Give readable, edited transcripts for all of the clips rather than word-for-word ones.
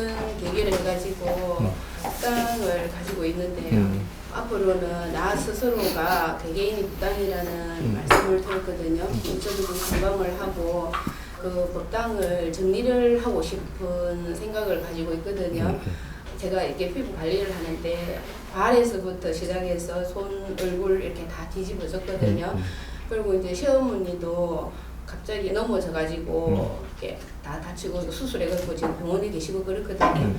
어떤 계기를 해가지고 법당을 가지고 있는데요. 앞으로는 나 스스로가 개개인이 법당이라는 말씀을 들었거든요. 저도 공감을 하고 그 법당을 정리를 하고 싶은 생각을 가지고 있거든요. 제가 이렇게 피부 관리를 하는데 발에서부터 시작해서 손, 얼굴 이렇게 다 뒤집어졌거든요. 그리고 이제 시어머니도 갑자기 넘어져가지고 이렇게 다 다치고 수술해가지고 지금 병원에 계시고 그렇거든요.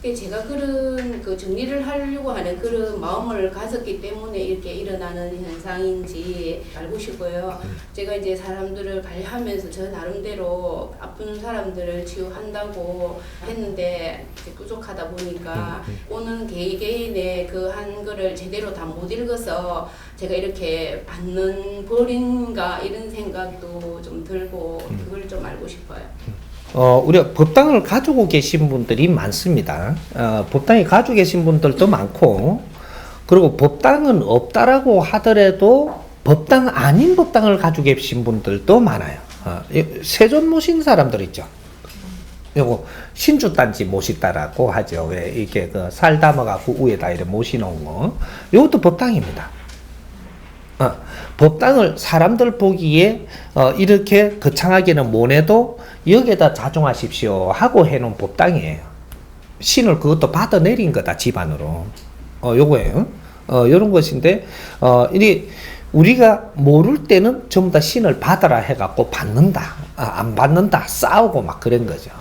제가 그런 그 정리를 하려고 하는 그런 마음을 가졌기 때문에 이렇게 일어나는 현상인지 알고 싶어요. 제가 이제 사람들을 관리하면서 저 나름대로 아픈 사람들을 치유한다고 했는데 이제 부족하다 보니까 오는 개개인의 그 한 거를 제대로 다 못 읽어서 제가 이렇게 받는 벌인가 이런 생각도 좀 들고 그걸 좀 알고 싶어요. 우리가 법당을 가지고 계신 분들이 많습니다. 법당에 가지고 계신 분들도 많고, 그리고 법당은 없다라고 하더라도 법당 아닌 법당을 가지고 계신 분들도 많아요. 세존 모신 사람들 있죠. 요거 신주단지 모시다라고 하죠. 왜 이렇게 그 살 담아갖고 위에다 이렇게 모시놓은 거. 요것도 법당입니다. 법당을 사람들 보기에 이렇게 거창하게는 못해도 여기에다 자종하십시오 하고 해놓은 법당이에요. 신을 그것도 받아 내린 거다, 집안으로. 요거예요. 요런 것인데, 이게 우리가 모를 때는 전부 다 신을 받아라 해갖고 받는다. 안 받는다. 싸우고 막 그런 거죠.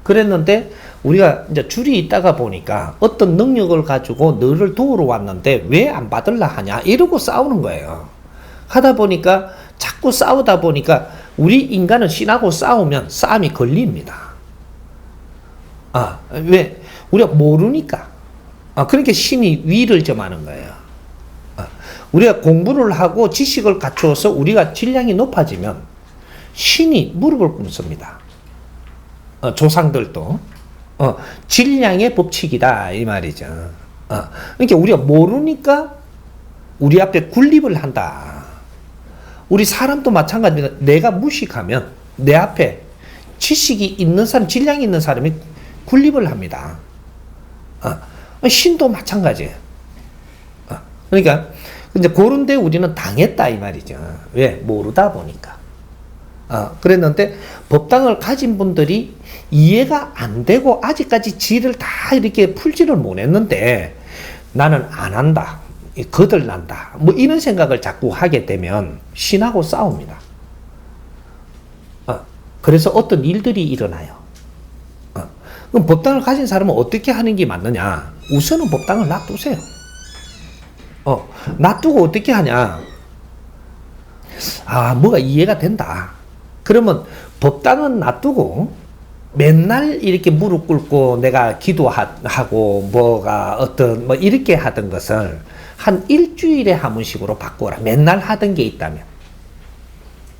그랬는데, 우리가 이제 줄이 있다가 보니까 어떤 능력을 가지고 너를 도우러 왔는데 왜 안 받을라 하냐? 이러고 싸우는 거예요. 하다 보니까 자꾸 싸우다 보니까 우리 인간은 신하고 싸우면 싸움이 걸립니다. 왜? 우리가 모르니까. 그러니까 신이 위를 점하는 거예요. 우리가 공부를 하고 지식을 갖추어서 우리가 질량이 높아지면 신이 무릎을 꿇습니다. 조상들도. 질량의 법칙이다 이 말이죠. 그러니까 우리가 모르니까 우리 앞에 군립을 한다. 우리 사람도 마찬가지입니다. 내가 무식하면 내 앞에 지식이 있는 사람, 질량이 있는 사람이 군립을 합니다. 신도 마찬가지예요. 그러니까 이제 그런데 우리는 당했다 이 말이죠. 왜? 모르다 보니까. 그랬는데 법당을 가진 분들이 이해가 안 되고 아직까지 지를 다 이렇게 풀지를 못했는데 나는 안 한다. 거들난다. 뭐 이런 생각을 자꾸 하게 되면 신하고 싸웁니다. 그래서 어떤 일들이 일어나요. 그럼 법당을 가진 사람은 어떻게 하는 게 맞느냐? 우선은 법당을 놔두세요. 놔두고 어떻게 하냐? 뭐가 이해가 된다. 그러면 법당은 놔두고 맨날 이렇게 무릎 꿇고 내가 기도하고 뭐가 어떤 뭐 이렇게 하던 것을 한 일주일에 한 번씩으로 바꾸라. 맨날 하던 게 있다면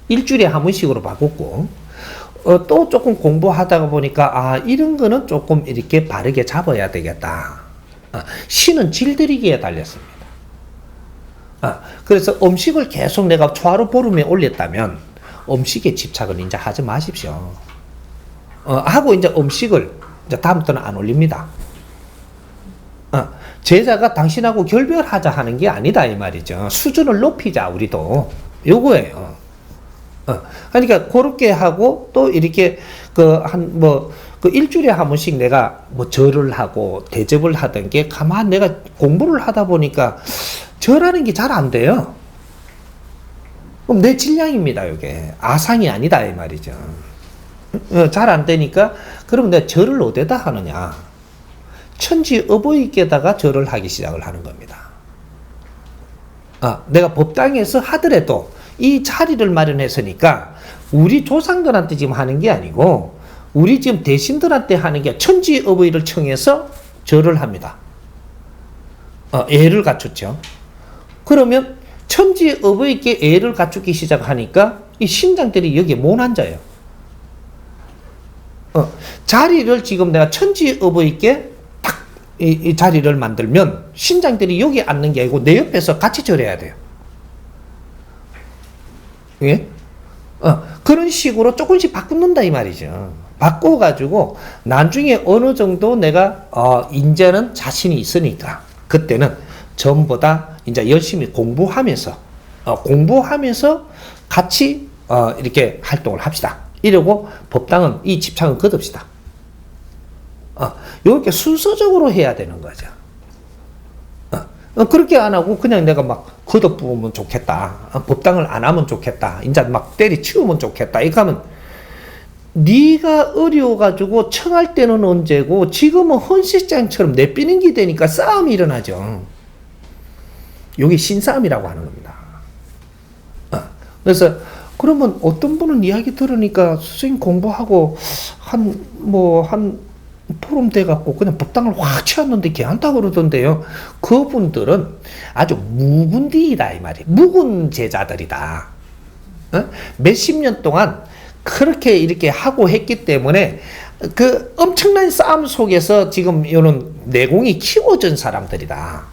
일주일에 한 번씩으로 바꾸고 또 조금 공부하다가 보니까 이런 거는 조금 이렇게 바르게 잡아야 되겠다. 신은 질들이기에 달렸습니다. 그래서 음식을 계속 내가 초하루 보름에 올렸다면 음식에 집착을 이제 하지 마십시오. 하고 이제 음식을 이제 다음부터는 안 올립니다. 제자가 당신하고 결별하자 하는 게 아니다 이 말이죠. 수준을 높이자 우리도 요거예요. 그러니까 그렇게 하고 또 이렇게 그 일주일에 한 번씩 내가 뭐 절을 하고 대접을 하던 게 가만 내가 공부를 하다 보니까 절하는 게 잘 안 돼요. 그럼 내 질량입니다, 이게. 아상이 아니다, 이 말이죠. 잘 안 되니까, 그럼 내가 절을 어디다 하느냐? 천지 어버이께다가 절을 하기 시작을 하는 겁니다. 내가 법당에서 하더라도 이 자리를 마련했으니까, 우리 조상들한테 지금 하는 게 아니고, 우리 지금 대신들한테 하는 게 천지 어버이를 청해서 절을 합니다. 애를 갖췄죠. 그러면, 천지 어버이께 애를 갖추기 시작하니까 이 신장들이 여기에 못 앉아요. 자리를 지금 내가 천지 어버이께 딱 이 자리를 만들면 신장들이 여기 앉는 게 아니고 내 옆에서 같이 절해야 돼요. 예? 그런 식으로 조금씩 바꾼다 이 말이죠. 바꿔가지고 나중에 어느 정도 내가 이제는 자신이 있으니까 그때는 전부 다 이제 열심히 공부하면서 같이 이렇게 활동을 합시다. 이러고 법당은 이 집착은 거둡시다. 이렇게 순서적으로 해야 되는 거죠. 그렇게 안 하고 그냥 내가 막 걷어부으면 좋겠다. 법당을 안 하면 좋겠다. 이제 막 때리치우면 좋겠다. 이렇게 하면 네가 어려워가지고 청할 때는 언제고 지금은 헌시장처럼 내삐는 게 되니까 싸움이 일어나죠. 이게 신싸움이라고 하는 겁니다. 그래서 그러면 어떤 분은 이야기 들으니까 선생님 공부하고 한 포럼 돼갖고 그냥 법당을 확 치웠는데 괜찮다고 그러던데요. 그분들은 아주 묵은디이다 이 말이에요. 묵은 제자들이다. 몇십 년 동안 그렇게 이렇게 하고 했기 때문에 그 엄청난 싸움 속에서 지금 이런 내공이 키워진 사람들이다.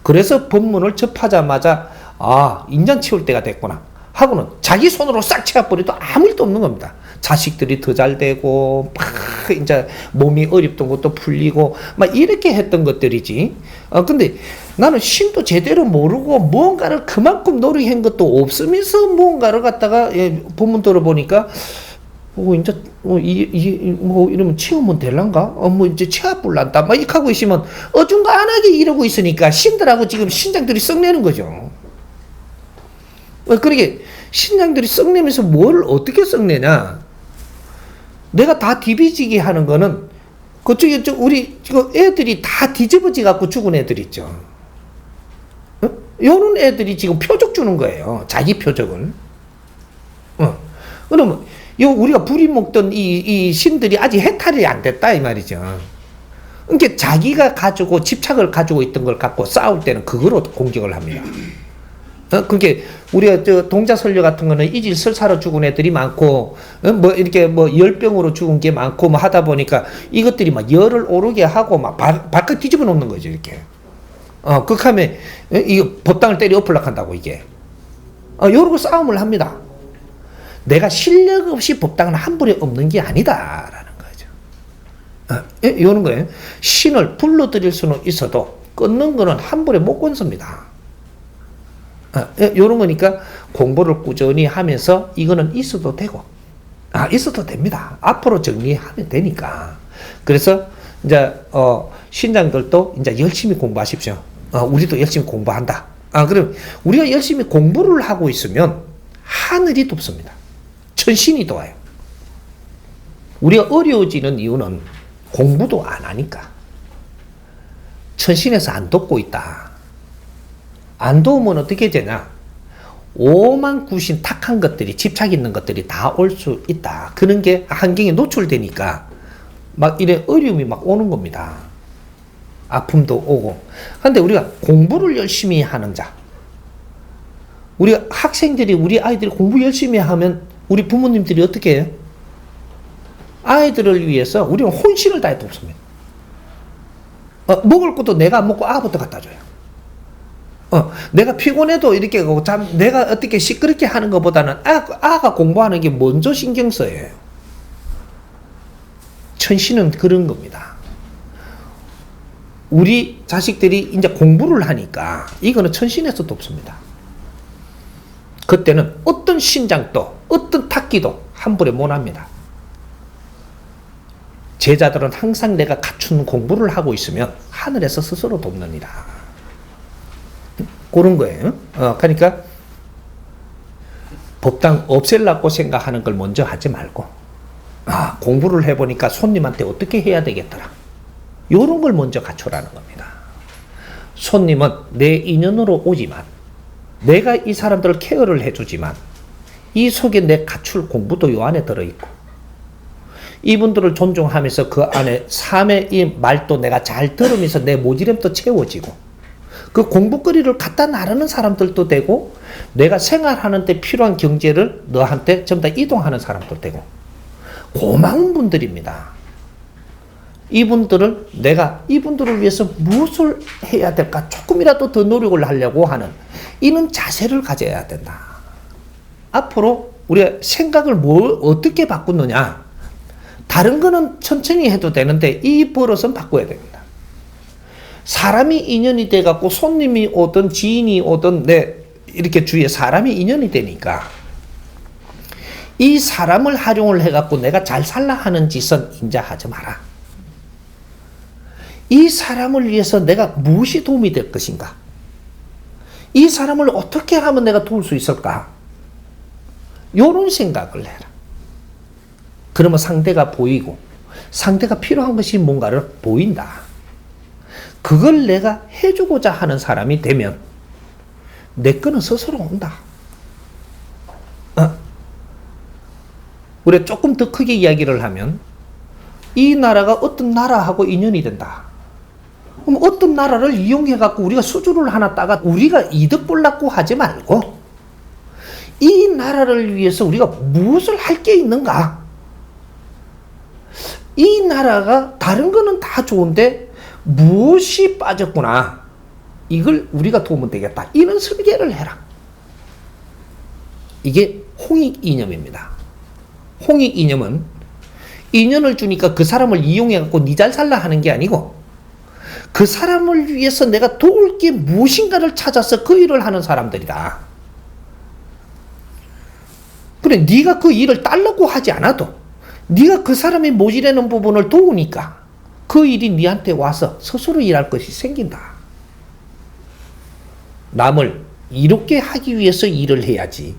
그래서 법문을 접하자마자 인전 치울 때가 됐구나 하고는 자기 손으로 싹 치워버려도 아무 일도 없는 겁니다. 자식들이 더 잘 되고 막 이제 몸이 어렵던 것도 풀리고 막 이렇게 했던 것들이지. 근데 나는 신도 제대로 모르고 뭔가를 그만큼 노력한 것도 없으면서 뭔가를 갖다가 본문 들어보니까 이제 이러면 치우면 될란가? 이제 치아불난다. 막 이렇게 하고 있으면 어중간하게 이러고 있으니까 신들하고 지금 신장들이 썩내는 거죠. 그러게 신장들이 썩내면서 뭘 어떻게 썩내냐? 내가 다 디비지게 하는 거는 그쪽에 우리 애들이 다 뒤집어지 갖고 죽은 애들 있죠. 요런 애들이 지금 표적 주는 거예요. 자기 표적을. 그러면 우리가 부리먹던 이 신들이 아직 해탈이 안 됐다 이 말이죠. 그러니까 자기가 가지고 집착을 가지고 있던 걸 갖고 싸울 때는 그거로 공격을 합니다. 그게 우리가 동자설녀 같은 거는 이질설사로 죽은 애들이 많고 이렇게 열병으로 죽은 게 많고 하다 보니까 이것들이 막 열을 오르게 하고 막 발끝 뒤집어 놓는 거죠 이렇게. 극하면 이 법당을 때려 엎으려고 한다고 이게. 요러고 싸움을 합니다. 내가 실력 없이 법당은 한 불에 없는 게 아니다라는 거죠. 요런 거예요. 신을 불러들일 수는 있어도 끊는 거는 한 불에 못 끊습니다. 요런 거니까 공부를 꾸준히 하면서 이거는 있어도 되고, 있어도 됩니다. 앞으로 정리하면 되니까. 그래서 이제, 신장들도 이제 열심히 공부하십시오. 우리도 열심히 공부한다. 그럼 우리가 열심히 공부를 하고 있으면 하늘이 돕습니다. 천신이 도와요. 우리가 어려워지는 이유는 공부도 안 하니까. 천신에서 안 돕고 있다. 안 도우면 어떻게 되냐? 오만 구신 탁한 것들이 집착 있는 것들이 다 올 수 있다. 그런 게 환경에 노출되니까 막 이래 어려움이 막 오는 겁니다. 아픔도 오고. 근데 우리가 공부를 열심히 하는 자, 우리 학생들이 우리 아이들이 공부 열심히 하면 우리 부모님들이 어떻게 해요? 아이들을 위해서 우리는 혼신을 다해 돕습니다. 먹을 것도 내가 안 먹고 아부터 갖다 줘요. 내가 피곤해도 이렇게 내가 어떻게 시끄럽게 하는 것보다는 아가 공부하는 게 먼저 신경 써요. 천신은 그런 겁니다. 우리 자식들이 이제 공부를 하니까 이거는 천신에서 돕습니다. 그때는 어떤 신장도 어떤 탁기도 한 불에 못 합니다. 제자들은 항상 내가 갖춘 공부를 하고 있으면 하늘에서 스스로 돕느니라. 그런 거예요. 그러니까 법당 없앨라고 생각하는 걸 먼저 하지 말고 공부를 해보니까 손님한테 어떻게 해야 되겠더라. 이런 걸 먼저 갖추라는 겁니다. 손님은 내 인연으로 오지만 내가 이 사람들을 케어를 해주지만 이 속에 내 갖출 공부도 요 안에 들어있고 이분들을 존중하면서 그 안에 삶의 이 말도 내가 잘 들으면서 내 모지름도 채워지고 그 공부거리를 갖다 나르는 사람들도 되고 내가 생활하는 데 필요한 경제를 너한테 전부 다 이동하는 사람도 되고 고마운 분들입니다. 이분들을 내가 이분들을 위해서 무엇을 해야 될까 조금이라도 더 노력을 하려고 하는 이런 자세를 가져야 된다. 앞으로 우리가 생각을 어떻게 바꾸느냐 다른 거는 천천히 해도 되는데 이 버릇은 바꿔야 됩니다. 사람이 인연이 돼갖고 손님이 오든 지인이 오든 내 이렇게 주위에 사람이 인연이 되니까 이 사람을 활용을 해갖고 내가 잘 살라 하는 짓은 인자 하지 마라. 이 사람을 위해서 내가 무엇이 도움이 될 것인가? 이 사람을 어떻게 하면 내가 도울 수 있을까? 요런 생각을 해라. 그러면 상대가 보이고 상대가 필요한 것이 뭔가를 보인다. 그걸 내가 해주고자 하는 사람이 되면 내 거는 스스로 온다. 우리가 조금 더 크게 이야기를 하면 이 나라가 어떤 나라하고 인연이 된다. 그럼 어떤 나라를 이용해갖고 우리가 수주를 하나 따가 우리가 이득 보려고 하지 말고 이 나라를 위해서 우리가 무엇을 할 게 있는가? 이 나라가 다른 거는 다 좋은데 무엇이 빠졌구나. 이걸 우리가 도우면 되겠다. 이런 설계를 해라. 이게 홍익 이념입니다. 홍익 이념은 인연을 주니까 그 사람을 이용해갖고 니 잘 살라 하는 게 아니고 그 사람을 위해서 내가 도울 게 무엇인가를 찾아서 그 일을 하는 사람들이다. 그래, 네가 그 일을 따려고 하지 않아도 네가 그 사람이 모자라는 부분을 도우니까 그 일이 네한테 와서 스스로 일할 것이 생긴다. 남을 이롭게 하기 위해서 일을 해야지.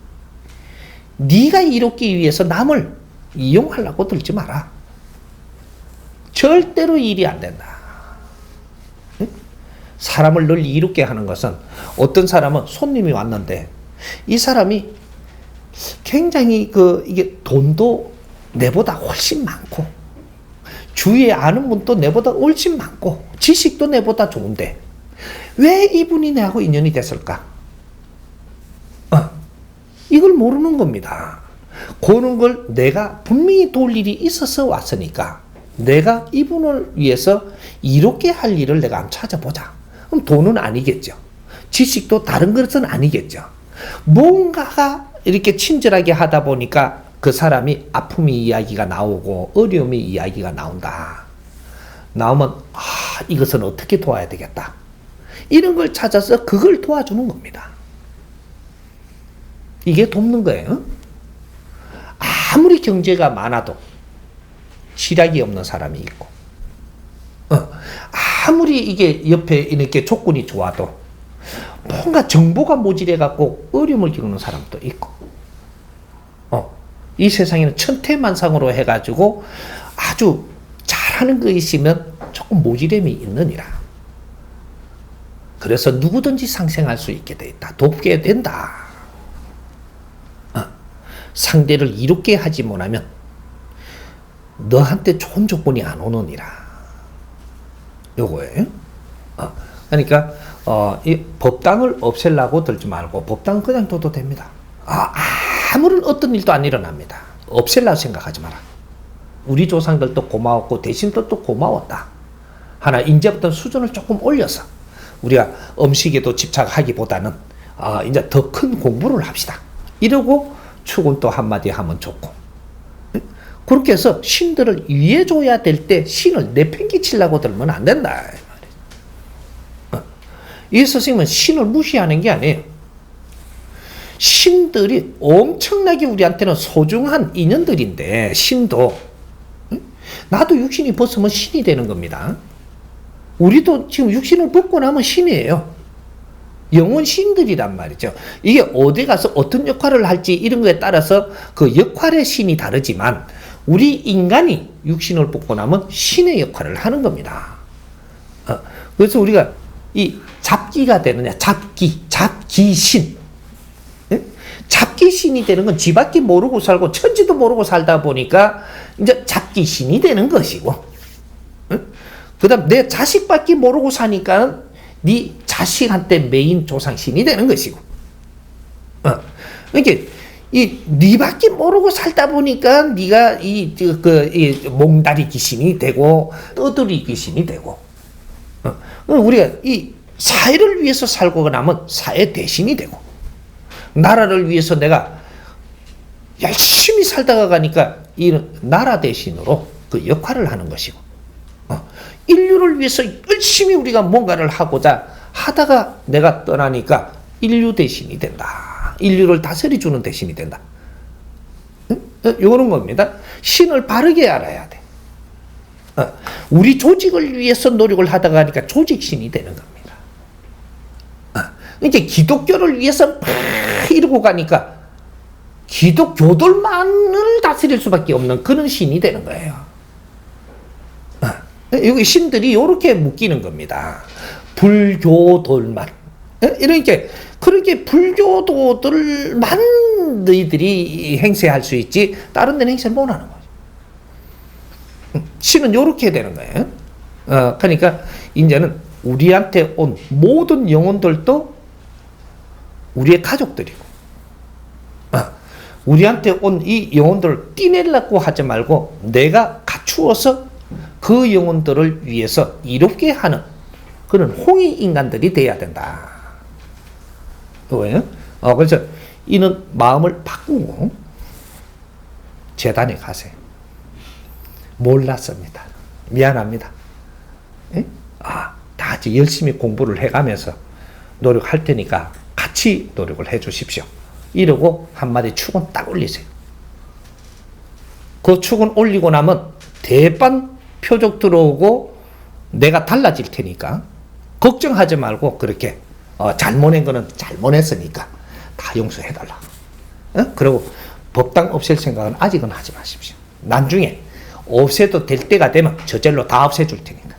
네가 이롭기 위해서 남을 이용하려고 들지 마라. 절대로 일이 안 된다. 응? 사람을 늘 이롭게 하는 것은 어떤 사람은 손님이 왔는데 이 사람이 굉장히 이게 돈도 내보다 훨씬 많고 주위에 아는 분도 내보다 훨씬 많고 지식도 내보다 좋은데 왜 이분이 내하고 인연이 됐을까? 이걸 모르는 겁니다. 그런 걸 내가 분명히 도울 일이 있어서 왔으니까 내가 이분을 위해서 이롭게 할 일을 내가 한번 찾아보자. 그럼 돈은 아니겠죠. 지식도 다른 것은 아니겠죠. 뭔가가 이렇게 친절하게 하다 보니까 그 사람이 아픔이 이야기가 나오고 어려움이 이야기가 나온다. 나오면 이것은 어떻게 도와야 되겠다. 이런 걸 찾아서 그걸 도와주는 겁니다. 이게 돕는 거예요. 아무리 경제가 많아도 지략이 없는 사람이 있고 아무리 이게 옆에 이렇게 조건이 좋아도 뭔가 정보가 모자래 갖고 어려움을 겪는 사람도 있고 이 세상에는 천태만상으로 해가지고 아주 잘하는 거 있으면 조금 모지름이 있느니라. 그래서 누구든지 상생할 수 있게 돼 있다. 돕게 된다. 상대를 이롭게 하지 못하면 너한테 좋은 조건이 안 오느니라. 요거예요. 그러니까 이 법당을 없애려고 들지 말고 법당은 그냥 둬도 됩니다. 아무런 어떤 일도 안 일어납니다. 없애려고 생각하지 마라. 우리 조상들도 고마웠고 대신들도 고마웠다. 하나 이제부터 수준을 조금 올려서 우리가 음식에도 집착하기보다는 이제 더 큰 공부를 합시다. 이러고 축은 또 한마디 하면 좋고 그렇게 해서 신들을 위해줘야 될 때 신을 내팽개치려고 들면 안 된다. 이 선생님은 신을 무시하는 게 아니에요. 신들이 엄청나게 우리한테는 소중한 인연들인데 신도 나도 육신이 벗으면 신이 되는 겁니다. 우리도 지금 육신을 벗고 나면 신이에요. 영혼 신들이란 말이죠. 이게 어디 가서 어떤 역할을 할지 이런 거에 따라서 그 역할의 신이 다르지만 우리 인간이 육신을 벗고 나면 신의 역할을 하는 겁니다. 그래서 우리가 이 잡기가 되느냐, 잡기신. 잡기신이 되는 건 지밖에 모르고 살고 천지도 모르고 살다 보니까 이제 잡기신이 되는 것이고, 그 다음 내 자식밖에 모르고 사니까 네 자식한테 메인 조상신이 되는 것이고, 그러니까 이 니밖에 모르고 살다 보니까 네가 이 몽다리 귀신이 되고 떠돌이 귀신이 되고, 우리가 이 사회를 위해서 살고 나면 사회 대신이 되고, 나라를 위해서 내가 열심히 살다가 가니까 이 나라 대신으로 그 역할을 하는 것이고, 인류를 위해서 열심히 우리가 뭔가를 하고자 하다가 내가 떠나니까 인류 대신이 된다. 인류를 다스려주는 대신이 된다. 요거는 뭡니다? 신을 바르게 알아야 돼. 우리 조직을 위해서 노력을 하다가 하니까 조직신이 되는 겁니다. 이제 기독교를 위해서 막 이러고 가니까 기독교들만을 다스릴 수밖에 없는 그런 신이 되는 거예요. 여기 신들이 이렇게 묶이는 겁니다. 불교돌만. 이러니까 그렇게 불교도들만 너희들이 행세할 수 있지 다른 데는 행세를 못 하는 거죠. 신은 이렇게 되는 거예요. 그러니까 이제는 우리한테 온 모든 영혼들도 우리의 가족들이고, 우리한테 온 이 영혼들을 띠내려고 하지 말고 내가 갖추어서 그 영혼들을 위해서 이롭게 하는 그런 홍익 인간들이 돼야 된다. 왜요? 그래서 이는 마음을 바꾸고 재단에 가세요. 몰랐습니다. 미안합니다. 다 같이 열심히 공부를 해가면서 노력할 테니까 같이 노력을 해 주십시오. 이러고 한마디 축은 딱 올리세요. 그 축은 올리고 나면 대반 표적 들어오고 내가 달라질 테니까 걱정하지 말고 그렇게 잘못한 거는 잘못했으니까 다 용서해달라. 그리고 법당 없앨 생각은 아직은 하지 마십시오. 나중에 없애도 될 때가 되면 저절로 다 없애줄 테니까.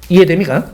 이해됩니까?